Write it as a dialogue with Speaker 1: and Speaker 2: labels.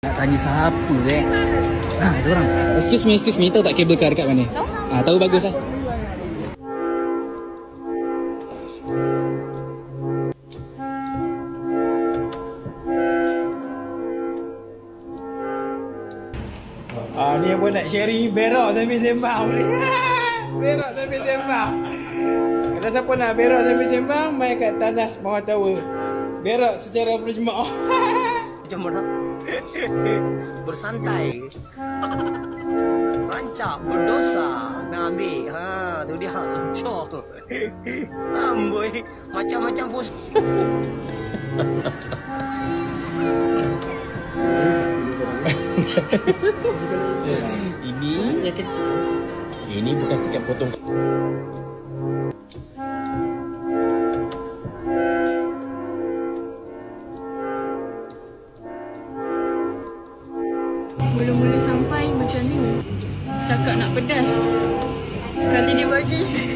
Speaker 1: Nak tanya siapa ada orang. Excuse me, tahu tak kabel car dekat mana? Tahu bagus lah.
Speaker 2: Ni apa nak sharing berak sambil sembang boleh. Berak sambil sembang. Kalau siapa nak berak sambil sembang, main kat tanah bawah tower. Berak secara berjemaah.
Speaker 3: Jom bersantai, rancak berdosa nak ambil. Tu dia rancak. Amboi, macam-macam pos.
Speaker 4: Ini bukan sikap potong.
Speaker 5: Mula-mula sampai macam ni, cakap nak pedas, sekali dia bagi